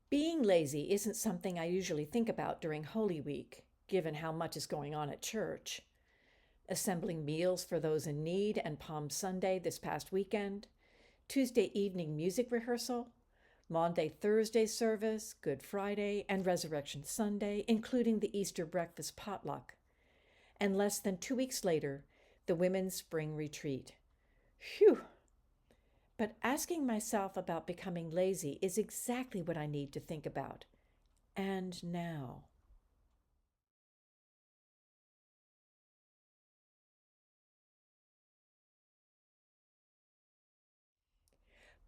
Being lazy isn't something I usually think about during Holy Week, given how much is going on at church. Assembling meals for those in need and Palm Sunday this past weekend, Tuesday evening music rehearsal, Maundy Thursday service, Good Friday, and Resurrection Sunday, including the Easter breakfast potluck. And less than 2 weeks later, the women's spring retreat. Phew! But asking myself about becoming lazy is exactly what I need to think about. And now.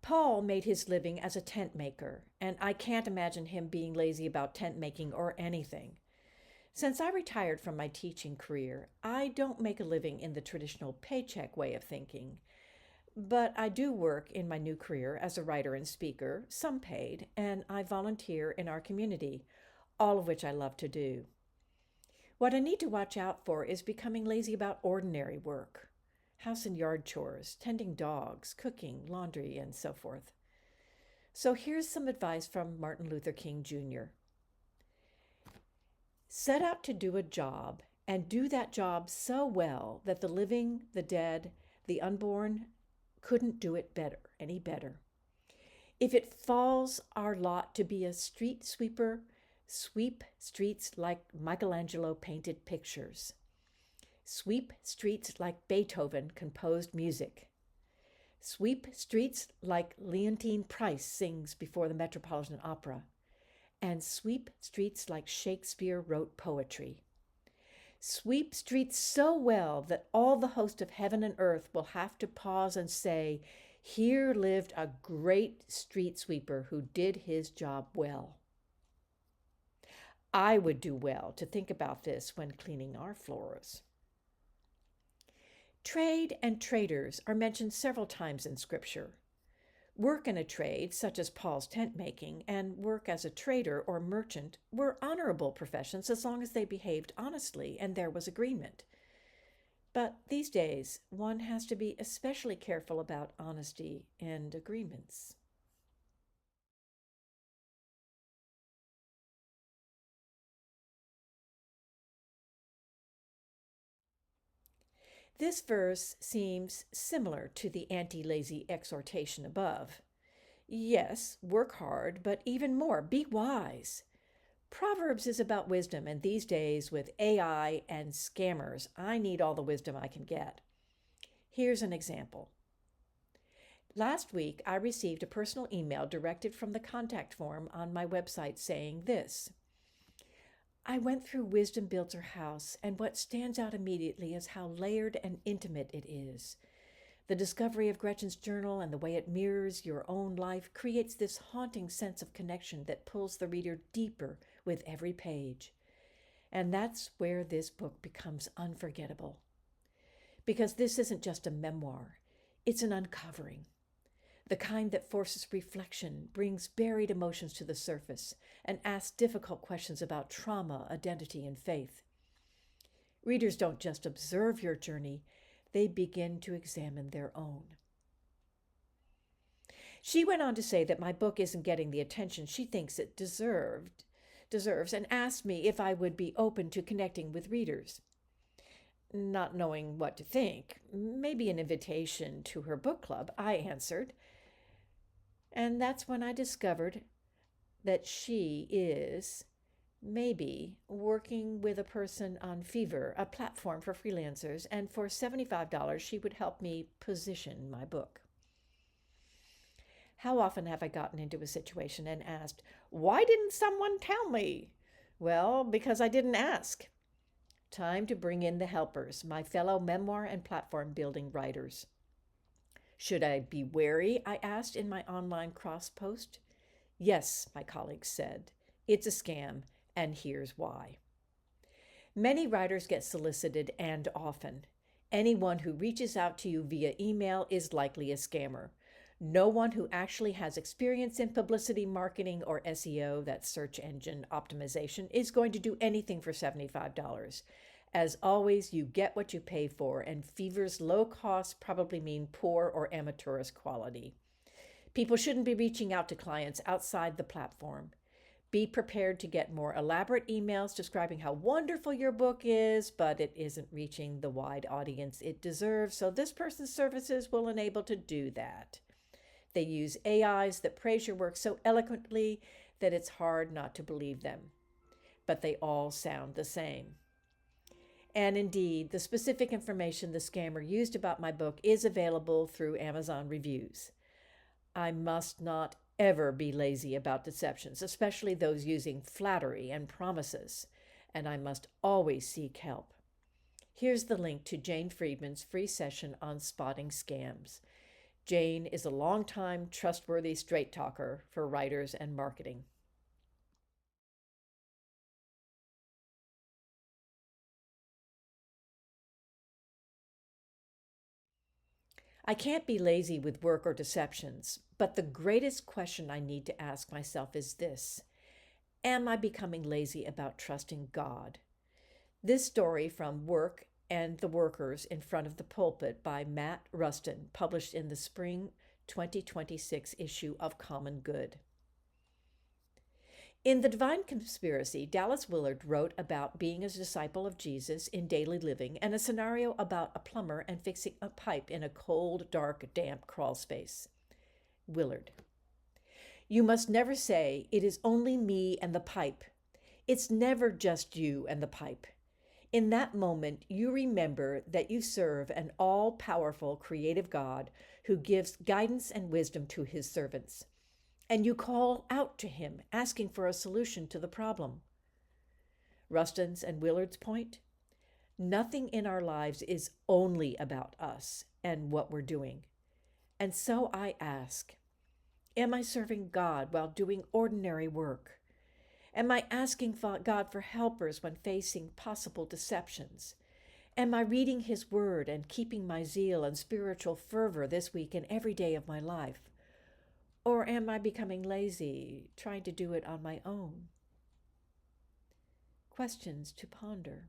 Paul made his living as a tent maker, and I can't imagine him being lazy about tent making or anything. Since I retired from my teaching career, I don't make a living in the traditional paycheck way of thinking. But I do work in my new career as a writer and speaker, some paid, and I volunteer in our community, all of which I love to do. What I need to watch out for is becoming lazy about ordinary work, house and yard chores, tending dogs, cooking, laundry, and so forth. So here's some advice from Martin Luther King Jr. Set out to do a job and do that job so well that the living, the dead, the unborn couldn't do it any better. If it falls our lot to be a street sweeper, sweep streets like Michelangelo painted pictures. Sweep streets like Beethoven composed music. Sweep streets like Leontine Price sings before the Metropolitan Opera. And sweep streets like Shakespeare wrote poetry. Sweep streets so well that all the host of heaven and earth will have to pause and say, "Here lived a great street sweeper who did his job well." I would do well to think about this when cleaning our floors. Trade and traders are mentioned several times in Scripture. Work in a trade, such as Paul's tent making, and work as a trader or merchant were honorable professions as long as they behaved honestly and there was agreement. But these days, one has to be especially careful about honesty and agreements. This verse seems similar to the anti-lazy exhortation above. Yes, work hard, but even more, be wise. Proverbs is about wisdom, and these days with AI and scammers, I need all the wisdom I can get. Here's an example. Last week, I received a personal email directed from the contact form on my website saying this: I went through Wisdom Builds Her House, and what stands out immediately is how layered and intimate it is. The discovery of Gretchen's journal and the way it mirrors your own life creates this haunting sense of connection that pulls the reader deeper with every page. And that's where this book becomes unforgettable. Because this isn't just a memoir, it's an uncovering. The kind that forces reflection, brings buried emotions to the surface, and asks difficult questions about trauma, identity, and faith. Readers don't just observe your journey, they begin to examine their own. She went on to say that my book isn't getting the attention she thinks it deserves, and asked me if I would be open to connecting with readers. Not knowing what to think, maybe an invitation to her book club, I answered. And that's when I discovered that she is maybe working with a person on Fever, a platform for freelancers, and for $75 she would help me position my book. How often have I gotten into a situation and asked, "Why didn't someone tell me?" Well, because I didn't ask. Time to bring in the helpers, my fellow memoir and platform building writers. Should I be wary? I asked in my online cross post. Yes, my colleagues said. It's a scam, and here's why. Many writers get solicited, and often. Anyone who reaches out to you via email is likely a scammer. No one who actually has experience in publicity marketing or SEO, that's search engine optimization, is going to do anything for $75. As always, you get what you pay for, and Fever's low costs probably mean poor or amateurish quality. People shouldn't be reaching out to clients outside the platform. Be prepared to get more elaborate emails describing how wonderful your book is, but it isn't reaching the wide audience it deserves, so this person's services will enable to do that. They use AIs that praise your work so eloquently that it's hard not to believe them, but they all sound the same. And indeed, the specific information the scammer used about my book is available through Amazon reviews. I must not ever be lazy about deceptions, especially those using flattery and promises, and I must always seek help. Here's the link to Jane Friedman's free session on spotting scams. Jane is a longtime, trustworthy straight talker for writers and marketing. I can't be lazy with work or deceptions, but the greatest question I need to ask myself is this: am I becoming lazy about trusting God? This story from Work and the Workers in Front of the Pulpit by Matt Rustin, published in the spring 2026 issue of Common Good. In The Divine Conspiracy, Dallas Willard wrote about being a disciple of Jesus in daily living and a scenario about a plumber and fixing a pipe in a cold, dark, damp crawl space. Willard: you must never say, "It is only me and the pipe." It's never just you and the pipe. In that moment, you remember that you serve an all-powerful, creative God who gives guidance and wisdom to his servants. And you call out to him, asking for a solution to the problem. Rustin's and Willard's point: nothing in our lives is only about us and what we're doing. And so I ask, am I serving God while doing ordinary work? Am I asking God for helpers when facing possible deceptions? Am I reading his word and keeping my zeal and spiritual fervor this week and every day of my life? Or am I becoming lazy, trying to do it on my own? Questions to ponder.